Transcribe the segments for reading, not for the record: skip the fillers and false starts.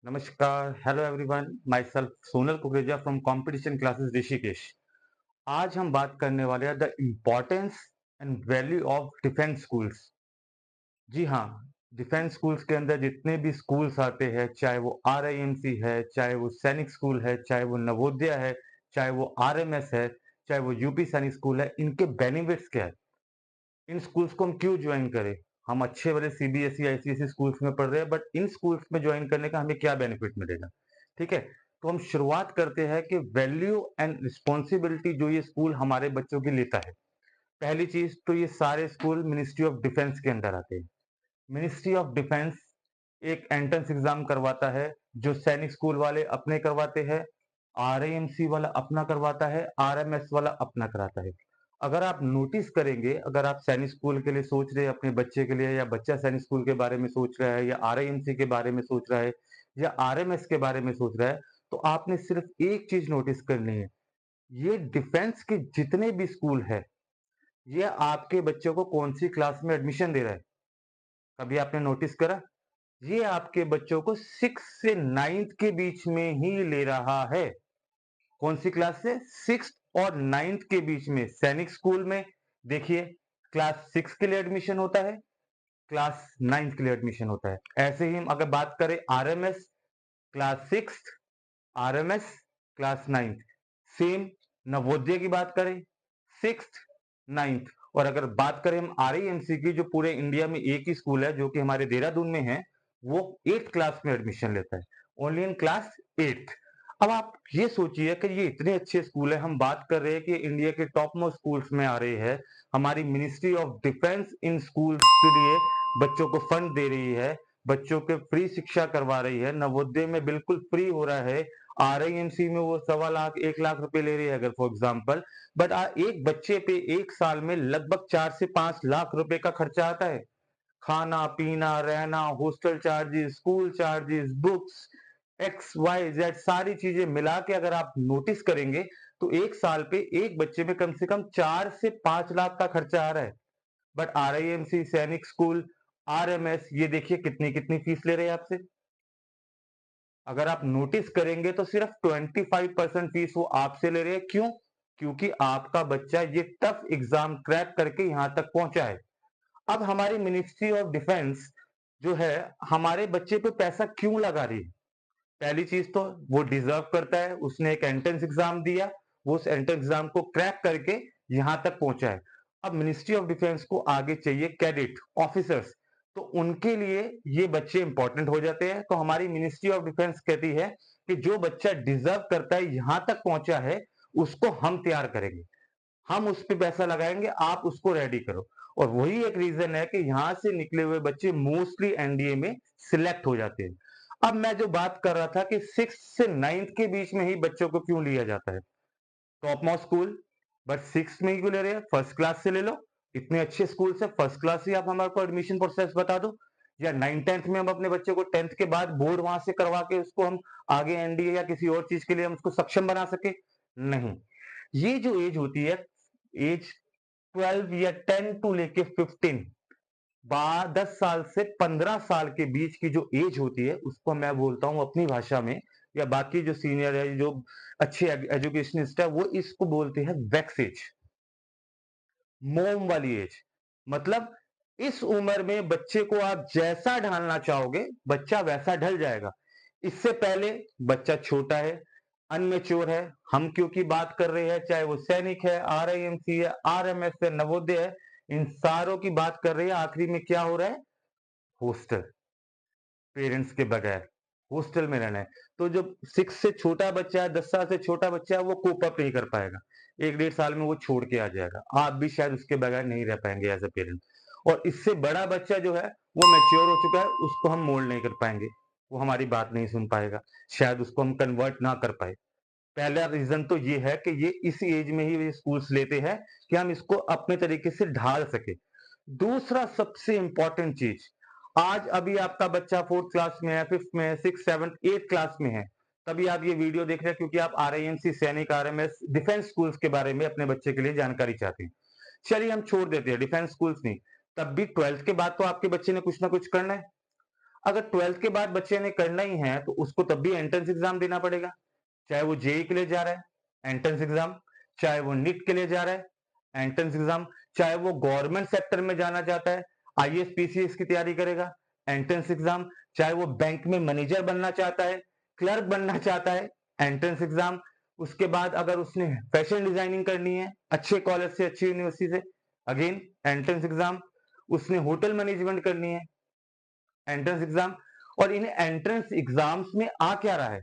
नमस्कार, hello everyone, myself Sonal Kukreja from competition classes Rishikesh. आज हम बात करने वाले हैं the importance and value of defence schools. जी हाँ, डिफेंस स्कूल्स के अंदर जितने भी स्कूल्स आते हैं, चाहे वो आरआईएमसी है, चाहे वो सैनिक स्कूल है, चाहे वो नवोदय है, चाहे वो आरएमएस है, चाहे वो यूपी सैनिक स्कूल है, इनके बेनिफिट्स क्या है? इन स्कूल्स को हम क्यों ज्वाइन करें? हम अच्छे वाले सीबीएसई आईसीएसई स्कूल्स में पढ़ रहे हैं, बट इन स्कूल्स में ज्वाइन करने का हमें क्या बेनिफिट मिलेगा? ठीक है, तो हम शुरुआत करते हैं कि वैल्यू एंड रिस्पॉन्सिबिलिटी जो ये स्कूल हमारे बच्चों की लेता है। पहली चीज तो ये सारे स्कूल मिनिस्ट्री ऑफ डिफेंस के अंदर आते हैं। मिनिस्ट्री ऑफ डिफेंस एक एंट्रेंस एग्जाम करवाता है, जो सैनिक स्कूल वाले अपने करवाते हैं, आरएएमसी वाला अपना करवाता है, आरएमएस वाला अपना कराता है। अगर आप नोटिस करेंगे, अगर आप सैनिक स्कूल के लिए सोच रहे हैं अपने बच्चे के लिए, या बच्चा सैनिक स्कूल के बारे में सोच रहा है, या आरआईएमसी के बारे में सोच रहा है, या आरएमएस के बारे में सोच रहा है, तो आपने सिर्फ एक चीज नोटिस करनी है। ये डिफेंस के जितने भी स्कूल है, ये आपके बच्चों को कौन सी क्लास में एडमिशन दे रहा है? कभी आपने नोटिस करा? ये आपके बच्चों को 6 से 9th के बीच में ही ले रहा है। कौन सी क्लास से? 6th और 9th के बीच में। सैनिक स्कूल में देखिए, क्लास 6 के लिए एडमिशन होता है, क्लास 9th के लिए एडमिशन होता है। ऐसे ही हम अगर बात करें RMS, class 6th, RMS class 9th। Same Navodaya की बात करें, 6th 9th। और अगर बात करें हम आरईएमसी की, जो पूरे इंडिया में एक ही स्कूल है जो कि हमारे देहरादून में है, वो 8th क्लास में एडमिशन लेता है, ओनली इन क्लास 8th। अब आप ये सोचिए कि ये इतने अच्छे स्कूल है, हम बात कर रहे हैं कि इंडिया के टॉप मोस्ट स्कूल्स में आ रहे हैं। हमारी ministry of defence in schools के लिए बच्चों को फंड दे रही है, बच्चों के फ्री शिक्षा करवा रही है, नवोदय में बिल्कुल फ्री हो रहा है, आरआईएमसी में वो 1.25 लाख 1 लाख रुपए ले रही है अगर फॉर एग्जाम्पल। बट एक बच्चे पे एक साल में लगभग 4 से 5 लाख रुपए का खर्चा आता है। खाना पीना रहना, hostel charges, school charges, books, X Y Z सारी चीजें मिला के अगर आप नोटिस करेंगे, तो एक साल पे एक बच्चे में कम से कम 4 से 5 लाख का खर्चा आ रहा है। बट आरआईएमसी, सैनिक स्कूल, आरएमएस, ये देखिए कितनी कितनी फीस ले रहे हैं आपसे। अगर आप नोटिस करेंगे तो सिर्फ 25% फीस वो आपसे ले रहे हैं। क्यों? क्योंकि आपका बच्चा ये टफ एग्जाम क्रैक करके यहां तक पहुंचा है। अब हमारी मिनिस्ट्री ऑफ डिफेंस जो है, हमारे बच्चे पे पैसा क्यों लगा रही है? पहली चीज तो वो डिजर्व करता है, उसने एक एंट्रेंस एग्जाम दिया, वो उस एंट्रेंस एग्जाम को क्रैक करके यहां तक पहुंचा है। अब मिनिस्ट्री ऑफ डिफेंस को आगे चाहिए कैडेट ऑफिसर्स, तो उनके लिए ये बच्चे इंपॉर्टेंट हो जाते हैं। तो हमारी मिनिस्ट्री ऑफ डिफेंस कहती है कि जो बच्चा डिजर्व करता है, यहां तक पहुंचा है, उसको हम तैयार करेंगे, हम उस पे पैसा लगाएंगे, आप उसको रेडी करो। और वही एक रीजन है कि यहां से निकले हुए बच्चे मोस्टली एनडीए में सिलेक्ट हो जाते हैं। अब मैं जो बात कर रहा था कि 6 से 9th के बीच में ही बच्चों को क्यों लिया जाता है, टॉप मोस्ट स्कूल, बट 6 में ही क्यों ले रहे हैं? फर्स्ट क्लास से ले लो, इतने अच्छे स्कूल से फर्स्ट क्लास से आप हमारे को एडमिशन प्रोसेस बता दो। या 9th 10th में हम अपने बच्चे को 10th के बाद बोर्ड वहां से करवा के उसको हम आगे एनडीए या किसी और चीज के लिए हम उसको सक्षम बना सके। नहीं, ये जो एज होती है, एज 12 या 10 टू लेके 15, 10 साल से 15 साल के बीच की जो एज होती है, उसको मैं बोलता हूं अपनी भाषा में, या बाकी जो सीनियर है, जो अच्छे एजुकेशनिस्ट है, वो इसको बोलते हैं वैक्स एज, मोम वाली एज। मतलब इस उम्र में बच्चे को आप जैसा ढालना चाहोगे, बच्चा वैसा ढल जाएगा। इससे पहले बच्चा छोटा है, अनमेच्योर है। हम क्योंकि बात कर रहे हैं, चाहे वो सैनिक है, आरआईएमसी है, आरएमएस है, नवोदय है, इन सारों की बात कर रहे हैं। आखिरी में क्या हो रहा है? हॉस्टल, पेरेंट्स के बगैर हॉस्टल में रहना है। तो जो 6 से छोटा बच्चा है, 10 साल से छोटा बच्चा है, वो कोप अप नहीं कर पाएगा, 1 1.5 साल में वो छोड़ के आ जाएगा। आप भी शायद उसके बगैर नहीं रह पाएंगे एज अ पेरेंट। और इससे बड़ा बच्चा जो है, वो मैच्योर हो चुका है, उसको हम मोल्ड नहीं कर पाएंगे, वो हमारी बात नहीं सुन पाएगा, शायद उसको हम कन्वर्ट ना कर पाए। पहला रीजन तो ये है कि ये इस एज में ही ये स्कूल्स लेते हैं कि हम इसको अपने तरीके से ढाल सके। दूसरा सबसे इंपॉर्टेंट चीज, आज अभी आपका बच्चा 4th क्लास में है, 5th में है, 6th 7th 8th क्लास में है, तभी आप ये वीडियो देख रहे हैं क्योंकि आप आरआईएमसी, सैनिक, आरएमएस, डिफेंस स्कूल्स के बारे में अपने बच्चे के लिए जानकारी चाहते हैं। चलिए हम छोड़ देते हैं डिफेंस स्कूल्स नहीं, तब भी 12th के बाद तो आपके बच्चे ने कुछ ना कुछ करना है। अगर 12th के बाद बच्चे ने करना ही है तो उसको तब भी एंट्रेंस एग्जाम देना पड़ेगा, चाहे वो जेई के लिए जा रहा है एंट्रेंस एग्जाम, चाहे वो नीट के लिए जा रहा है एंट्रेंस एग्जाम, चाहे वो गवर्नमेंट सेक्टर में जाना चाहता है आईएएस पीसीएस की तैयारी करेगा एंट्रेंस एग्जाम, चाहे वो बैंक में मैनेजर बनना चाहता है, क्लर्क बनना चाहता है एंट्रेंस एग्जाम। उसके बाद अगर उसने फैशन डिजाइनिंग करनी है अच्छे कॉलेज से अच्छी यूनिवर्सिटी से, अगेन एंट्रेंस एग्जाम। उसने होटल मैनेजमेंट करनी है एंट्रेंस एग्जाम। और इन एंट्रेंस एग्जाम्स में आ क्या रहा है,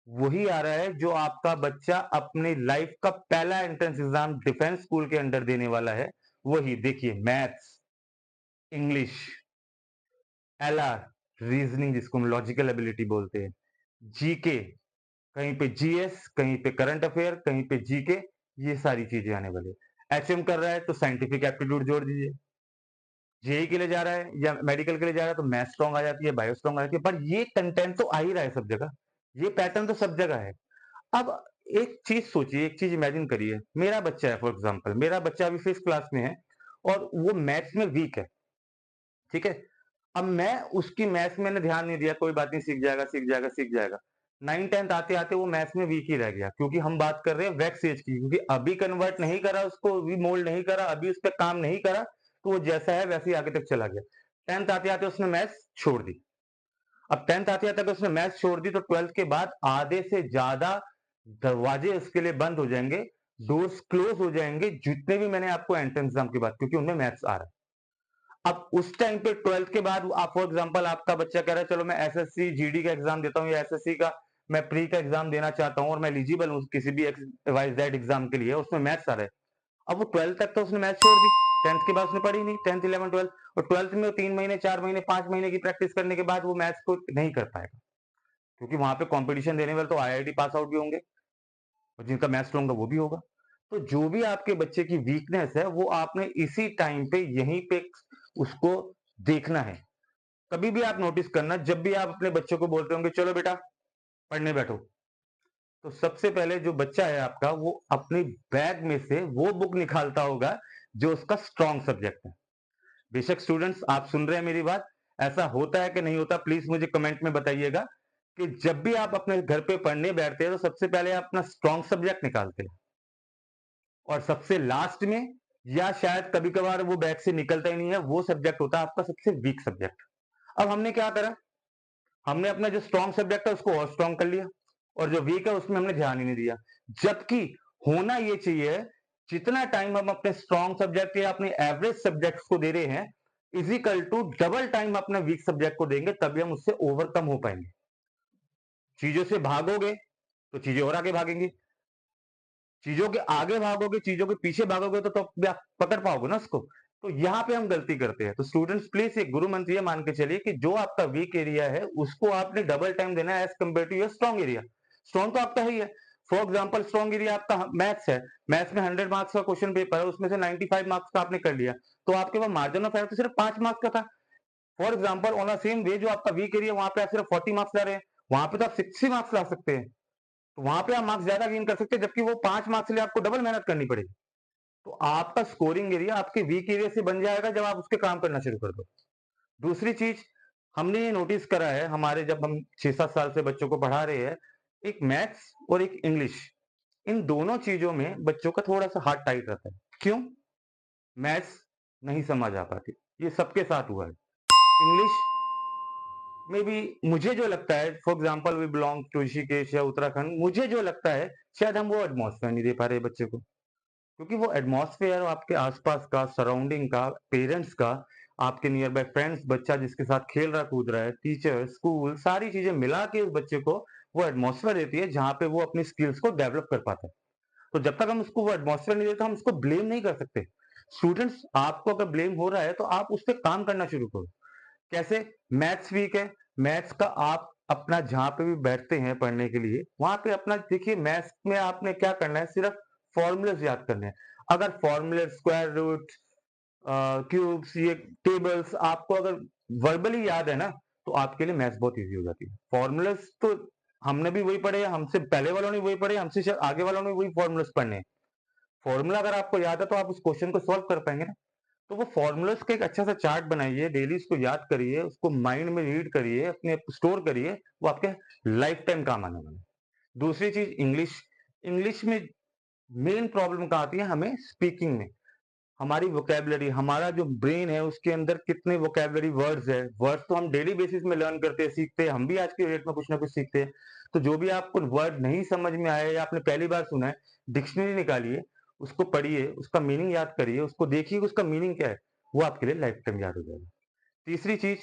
वही आ रहा है जो आपका बच्चा अपने लाइफ का पहला एंट्रेंस एग्जाम डिफेंस स्कूल के अंडर देने वाला है। वही देखिए, मैथ्स, इंग्लिश, एलआर, रीजनिंग जिसको हम लॉजिकल एबिलिटी बोलते हैं, जीके, कहीं पे जीएस, कहीं पे करंट अफेयर, कहीं पे जीके, ये सारी चीजें आने वाली है। एचएम कर रहा है तो साइंटिफिक एप्टीट्यूड जोड़ दीजिए। जेई के लिए जा रहा है या मेडिकल के लिए जा रहा है तो मैथ स्ट्रॉन्ग आ जाती है, बायो स्ट्रॉन्ग आ जाती है, पर ये कंटेंट तो आ ही रहा है सब जगह, ये पैटर्न तो सब जगह है। अब एक चीज सोचिए, एक चीज इमेजिन करिए, मेरा बच्चा है, फॉर एग्जांपल मेरा बच्चा अभी 5th क्लास में है और वो मैथ्स में वीक है, ठीक है। अब मैं उसकी मैथ्स मैंने ध्यान नहीं दिया, कोई बात नहीं, सीख जाएगा सीख जाएगा सीख जाएगा। 9th-10th आते आते वो मैथ्स में वीक ही रह गया, क्योंकि हम बात कर रहे हैं वैक्स एज की, क्योंकि अभी कन्वर्ट नहीं करा उसको, अभी मोल्ड नहीं करा, अभी उस पर काम नहीं करा, तो वो जैसा है वैसे ही आगे तक चला गया। 10th आते आते उसने मैथ्स छोड़ दी। अब 10th आते आते अगर उसने मैथ्स छोड़ दी तो 12th के बाद आधे से ज्यादा दरवाजे उसके लिए बंद हो जाएंगे, डोर्स क्लोज हो जाएंगे, जितने भी मैंने आपको एंट्रेंस एग्जाम की बात, क्योंकि उनमें मैथ्स आ रहा है। अब उस टाइम पे 12th के बाद आप फॉर एग्जांपल आपका बच्चा कह रहा है चलो मैं एसएससी जीडी का एग्जाम देता हूँ या एसएससी का मैं प्री का एग्जाम देना चाहता हूँ और मैं एलिजिबल हूँ किसी भी वाई जेड एग्जाम के लिए, उसमें मैथ्स आ रहा है। अब वो 12th तक तो उसने मैथ्स छोड़ दी, 10th के बाद उसने पढ़ी नहीं, 10th 11 12, और 12th में 3 महीने 4 महीने 5 महीने की प्रैक्टिस करने के बाद वो मैथ्स को नहीं कर पाएगा, क्योंकि वहां पे कंपटीशन देने वाले तो आईआईटी पास आउट भी होंगे और जिनका मैथ्स स्ट्रॉन्ग है वो भी होगा। तो जो भी आपके बच्चे की वीकनेस है वो आपने इसी टाइम पे यहीं पे उसको देखना है। कभी भी आप नोटिस करना, जब भी आप अपने बच्चों को बोलते होंगे चलो बेटा पढ़ने बैठो, तो सबसे पहले जो बच्चा है आपका वो अपनी बैग में से वो बुक निकालता होगा जो उसका स्ट्रॉन्ग सब्जेक्ट है। बेशक स्टूडेंट्स आप सुन रहे हैं मेरी बात, ऐसा होता है कि नहीं होता, प्लीज मुझे कमेंट में बताइएगा कि जब भी आप अपने घर पे पढ़ने बैठते हैं तो सबसे पहले आप अपना स्ट्रॉन्ग सब्जेक्ट निकालते हैं और सबसे लास्ट में, या शायद कभी कभार वो बैग से निकलता ही नहीं है, वो सब्जेक्ट होता है आपका सबसे वीक सब्जेक्ट। अब हमने क्या करा, हमने अपना जो स्ट्रॉन्ग सब्जेक्ट है उसको और स्ट्रॉन्ग कर लिया और जो वीक है उसमें हमने ध्यान ही नहीं दिया। जबकि होना ये चाहिए, जितना टाइम हम अपने स्ट्रॉन्ग सब्जेक्ट या अपने एवरेज सब्जेक्ट्स को दे रहे हैं इजिकल टू डबल टाइम अपने वीक सब्जेक्ट को देंगे, तभी हम उससे ओवरकम हो पाएंगे। चीजों से भागोगे तो चीजें और आगे भागेंगी, चीजों के आगे भागोगे, चीजों के पीछे भागोगे तो आप पकड़ पाओगे ना उसको। तो यहाँ पे हम गलती करते हैं। तो स्टूडेंट्स प्लीज एक गुरु मंत्र ये मान के चलिए कि जो आपका वीक एरिया है उसको आपने डबल टाइम देना है as compare to your strong area. Strong तो आपका ही है, फॉर एग्जाम्पल स्ट्रॉन्ग एरिया आपका मैथ्स है, मैथ्स में 100 मार्क्स का क्वेश्चन पेपर है, उसमें से 95 मार्क्स का आपने कर लिया, तो आपके पास मार्जिन ऑफ एरर तो सिर्फ 5 मार्क्स का था। For example on same way जो आपका वीक एरिया वहां पे आप सिर्फ 40 मार्क्स ला रहे हैं, वहां पे तो आप 60 मार्क्स ला सकते हैं, तो वहां पे आप मार्क्स ज्यादा गेन कर सकते हैं, जबकि वो 5 मार्क्स के लिए आपको डबल मेहनत करनी पड़ेगी। तो आपका स्कोरिंग एरिया आपके वीक एरिया से बन जाएगा जब आप उसके काम करना शुरू कर दो। दूसरी चीज हमने ये नोटिस करा है, हमारे जब हम 6-7 साल से बच्चों को पढ़ा रहे हैं, एक मैथ्स और एक इंग्लिश, इन दोनों चीजों में बच्चों का थोड़ा सा हार्ट टाइट रहता है। क्यों? मैथ्स नहीं समझ आ पाती, ये सबके साथ हुआ है। इंग्लिश में भी मुझे जो लगता है, for example we belong to Rishikesh या उत्तराखंड, मुझे जो लगता है शायद हम वो एटमॉस्फेयर नहीं दे पा रहे बच्चे को, क्योंकि वो एटमॉस्फेयर आपके आसपास का, सराउंडिंग का, पेरेंट्स का, आपके नियर बाय फ्रेंड्स, बच्चा जिसके साथ खेल रहा कूद रहा है, टीचर, स्कूल, सारी चीजें मिला के उस बच्चे को वो एटमॉस्फेयर देती है जहां पे वो अपनी स्किल्स को डेवलप कर पाता है। तो जब तक हम उसको वो एटमॉस्फेयर नहीं देते हम उसको ब्लेम नहीं कर सकते। स्टूडेंट्स आपको अगर ब्लेम हो रहा है तो आप उस पर काम करना शुरू करो। कैसे? मैथ्स वीक है, मैथ्स का आप अपना जहां पे भी बैठते हैं पढ़ने के लिए वहां पे अपना देखिए, मैथ्स में आपने क्या करना है, सिर्फ फॉर्मूलेस याद करने हैं। अगर फॉर्मूले, स्क्वायर रूट, क्यूब्स, ये टेबल्स आपको अगर वर्बली याद है ना, तो आपके लिए मैथ्स बहुत इजी हो जाती है। फॉर्मूलेस तो हमने भी वही पढ़े, हमसे पहले वालों ने वही पढ़े, हमसे शायद आगे वालों ने वही फॉर्मूलेस पढ़ने हैं। फॉर्मूला अगर आपको याद है तो आप उस क्वेश्चन को सॉल्व कर पाएंगे ना। तो वो फ़ॉर्मूलाज़ का एक अच्छा-सा चार्ट बनाइए, डेली उसको याद करिए, उसको माइंड में रीड करिए, अपने स्टोर करिए, वो आपके लाइफ़ टाइम काम आने वाला है। दूसरी चीज़ इंग्लिश, इंग्लिश में मेन प्रॉब्लम कहाँ आती है? हमें स्पीकिंग में। हमारी वोकैब्युलरी, हमारा जो ब्रेन है उसके अंदर कितने वोकैब्युलरी वर्ड्स है, वर्ड्स तो हम डेली बेसिस में लर्न करते हैं, सीखते हैं, हम भी आज के डेट में कुछ ना कुछ सीखते हैं। तो जो भी आपको वर्ड नहीं समझ में आया या आपने पहली बार सुना है, डिक्शनरी निकालिए, उसको पढ़िए, उसका मीनिंग याद करिए, उसको देखिए कि उसका मीनिंग क्या है, वो आपके लिए लाइफ टाइम याद हो जाएगा। तीसरी चीज़,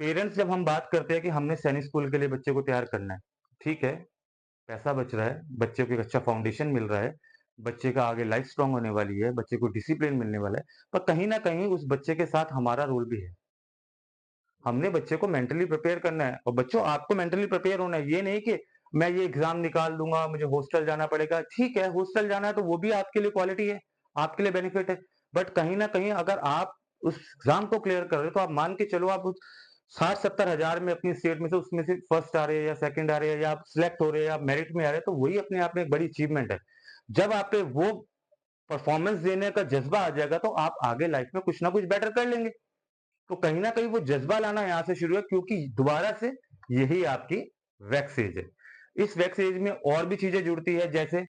पेरेंट्स जब हम बात करते हैं कि हमने सैनिक स्कूल के लिए बच्चे को तैयार करना है, ठीक है, पैसा बच रहा है, बच्चे को एक अच्छा फाउंडेशन मिल रहा है, बच्चे का आगे लाइफ स्ट्रॉन्ग होने वाली है, बच्चे को डिसिप्लिन मिलने वाला है, पर कहीं न कहीं उस बच्चे के साथ हमारा रोल भी है। हमने बच्चे को मेंटली प्रिपेयर करना है और बच्चों आपको मेंटली प्रिपेयर होना है। ये नहीं कि मैं ये एग्ज़ाम निकाल दूँगा, मुझे हॉस्टल जाना पड़ेगा। ठीक है, हॉस्टल जाना है तो वो भी आपके लिए क्वालिटी है, आपके लिए बेनिफिट है। बट कहीं न कहीं अगर आप उस एग्ज़ाम को क्लियर कर रहे हो तो आप मान के चलो आप उस 60-70 हज़ार में अपनी स्टेट में से उसमें से फर्स्ट आ रहे हैं या सेकंड आ रहे हैं या आप सिलेक्ट हो रहे हैं या आप मेरिट में आ रहे हैं, तो वही अपने आप में एक बड़ी अचीवमेंट है। जब आप पे वो परफॉर्मेंस देने का जज़्बा आ जाएगा तो आप आगे लाइफ़ में कुछ ना कुछ बेटर कर लेंगे। तो कहीं न कहीं वो जज़्बा लाना यहाँ से शुरू है क्योंकि दोबारा से यही आपकी वैक्स एज है। इस वैक्स एज में और भी चीज़ें जुड़ती है जैसे